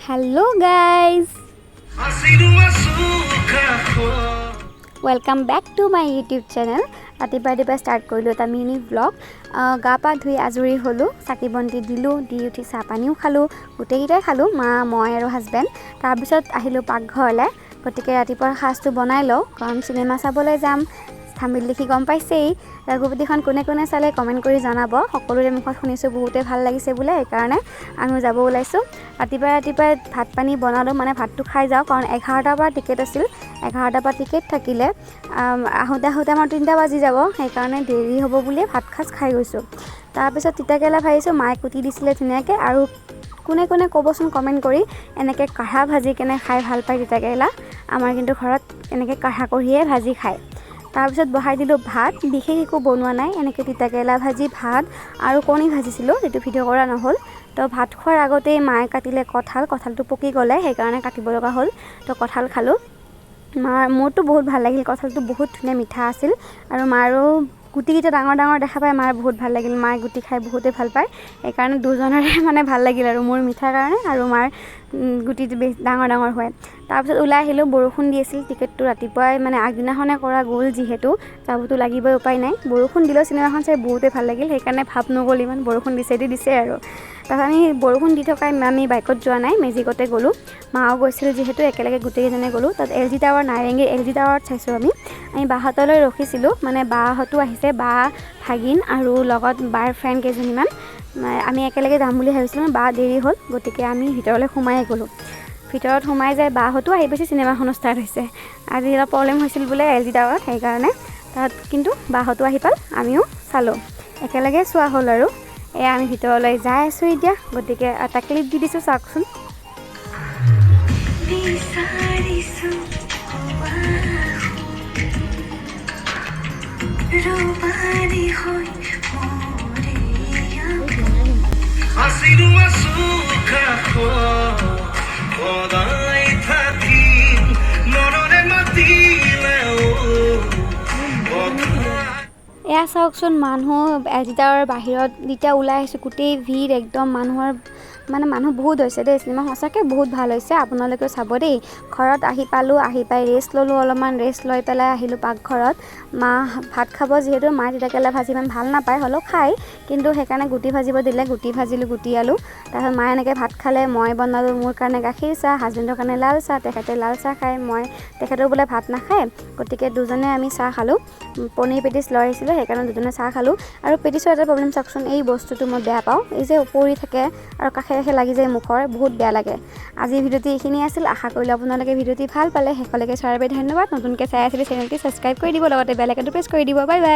Hello guys, welcome back to my YouTube channel. ৰাতিপুৱা start কৰিলোঁ এটা মিনি ব্লগ। গা পা ধুই আজৰি হ'লোঁ, চাকি বন্তি দিলোঁ, দি উঠি চাহ পানীও খালোঁ, গোটেইকেইটাই খালোঁ, মা মই আৰু হাজবেণ্ড। তাৰপিছত আহিলোঁ পাকঘৰলৈ। গতিকে ৰাতিপুৱাৰ সাজটো বনাই লওঁ, কাৰণ চিনেমা চাবলৈ যাম। থাম্বনেইল দেখি গম পাইছেই। ৰঘুপতিখন কোনে কোনে চালে কমেণ্ট কৰি জনাব। সকলোৰে মুখত শুনিছোঁ বহুতে ভাল লাগিছে বোলে, সেইকাৰণে আমিও যাব ওলাইছোঁ। ৰাতিপুৱাই ভাত পানী বনালোঁ, মানে ভাতটো খাই যাওঁ, কাৰণ 11টাৰ পৰা টিকেট আছিল। 11টাৰ পৰা টিকেট থাকিলে আহোঁতে আমাৰ 3টা বাজি যাব, সেইকাৰণে দেৰি হ'ব বুলিয়ে ভাত সাজ খাই গৈছোঁ। তাৰপিছত তিতাকেৰেলা ভাজিছোঁ, মায়ে কুটি দিছিলে ধুনীয়াকৈ। আৰু কোনে কোনে ক'বচোন কমেণ্ট কৰি, এনেকৈ কাঢ়া ভাজি কেনে খাই ভাল পায় তিতাকেৰেলা। আমাৰ কিন্তু ঘৰত এনেকৈ কাঢ়া কৰিয়ে ভাজি খায়। তাৰপিছত বহাই দিলোঁ ভাত, বিশেষ একো বনোৱা নাই, এনেকৈ তিতাকেৰেলা ভাজি, ভাত আৰু কণী ভাজিছিলোঁ, যিটো ভিডিঅ' কৰা নহ'ল। তো ভাত খোৱাৰ আগতেই মায়ে কাটিলে কঁঠালটো পকি গ'লে, সেইকাৰণে কাটিব লগা হ'ল। তো কঁঠাল খালোঁ। মোৰতো বহুত ভাল লাগিল, কঁঠালটো বহুত ধুনীয়া মিঠা আছিল। আৰু মাৰো গুটিকেইটা ডাঙৰ ডাঙৰ দেখা পাই মাৰ বহুত ভাল লাগিল। মায়ে গুটি খাই বহুতেই ভাল পায়, সেইকাৰণে দুজনৰে মানে ভাল লাগিল আৰু, মোৰ মিঠাৰ কাৰণে আৰু মাৰ গুটিটো বেছি ডাঙৰ হয়। তাৰপিছত ওলাই আহিলোঁ, বৰষুণ দি আছিল। টিকেটটো ৰাতিপুৱাই মানে আগদিনাখনে কৰা গ'ল, যিহেতু যাবতো লাগিবই, উপায় নাই। বৰষুণ দিলেও চিনেমাখন চাই বহুতেই ভাল লাগিল, সেইকাৰণে ভাৱ নগ'ল ইমান, বৰষুণ দিছে আৰু। তাৰপিছত আমি বৰষুণ দি থকাই আমি বাইকত যোৱা নাই, মেজিকতে গ'লোঁ। মাও গৈছিল যিহেতু, একেলগে গোটেইকেইজনে গ'লোঁ। তাত LG টাৱাৰ, নাৰেংগী LG টাৱাৰত চাইছোঁ আমি বাহঁতলৈ ৰখিছিলোঁ, মানে বাহঁতো আহিছে, বা ভাগিন আৰু লগত বাৰ ফ্ৰেণ্ড কেইজনীমান। আমি একেলগে যাম বুলি ভাবিছিলোঁ, বা দেৰি হ'ল, গতিকে আমি ভিতৰলৈ সোমাই গ'লোঁ। ভিতৰত সোমাই যায় বাহঁতো আহি পাইছে, চিনেমাখনো ষ্টাৰ্ট হৈছে। আজি অলপ প্ৰব্লেম হৈছিল বোলে LG টাৱাৰত, সেইকাৰণে তাত কিন্তু বাহঁতো আহি পাল, আমিও চালোঁ, একেলগে চোৱা হ'ল আৰু। এয়া আমি ভিতৰলৈ যাই আছোঁ এতিয়া, গতিকে এটা ক্লিপ দি দিছোঁ, চাওকচোন। এয়া চাওকচোন, মানুহ LG টাৱাৰৰ বাহিৰত যেতিয়া ওলাই আহিছোঁ, গোটেই ভিৰ, একদম মানুহ বহুত হৈছে দেই। চিনেমা সঁচাকৈ বহুত ভাল হৈছে, আপোনালোকেও চাব দেই। ঘৰত আহি পালোঁ, আহি পাই ৰেষ্ট ল'লোঁ, অলপমান ৰেষ্ট লৈ পেলাই আহিলোঁ পাকঘৰত। মা ভাত খাব, যিহেতু মায়ে তিতাকেৰেলা ভাজি ইমান ভাল নাপায়, হ'লেও খায়, কিন্তু সেইকাৰণে গুটি ভাজিব দিলে, গুটি ভাজিলোঁ, গুটি আলু। তাৰপিছত মায়ে এনেকৈ ভাত খালে, মই বনালোঁ মোৰ কাৰণে গাখীৰ চাহ, হাজবেণ্ডৰ কাৰণে লাল চাহ। তেখেতে লাল চাহ খায়, তেখেতেও বোলে ভাত নাখায়, গতিকে দুজনে আমি চাহ খালোঁ। পনীৰ পেটিছ লৈ আহিছিলোঁ, সেইকাৰণে দুজনে চাহ খালোঁ। আৰু পেটিছৰ এটা প্ৰব্লেম চাওকচোন, এই বস্তুটো মই বেয়া পাওঁ, এই যে পৰি থাকে আৰু কাষে লাগি যায় মুখৰ, বহুত বেয়া লাগে। আজিৰ ভিডিঅ'টি এইখিনি আছিল, আশা কৰিলোঁ আপোনালোকে ভিডিঅ'টি ভাল পালে। শেষলৈকে চোৱাৰ বাবে ধন্যবাদ। নতুনকৈ চাই আছিলে চেনেলটি ছাবস্ক্ৰাইব কৰি দিব, লগতে বেল আইকনটো প্ৰেছ কৰি দিব। Bye bye.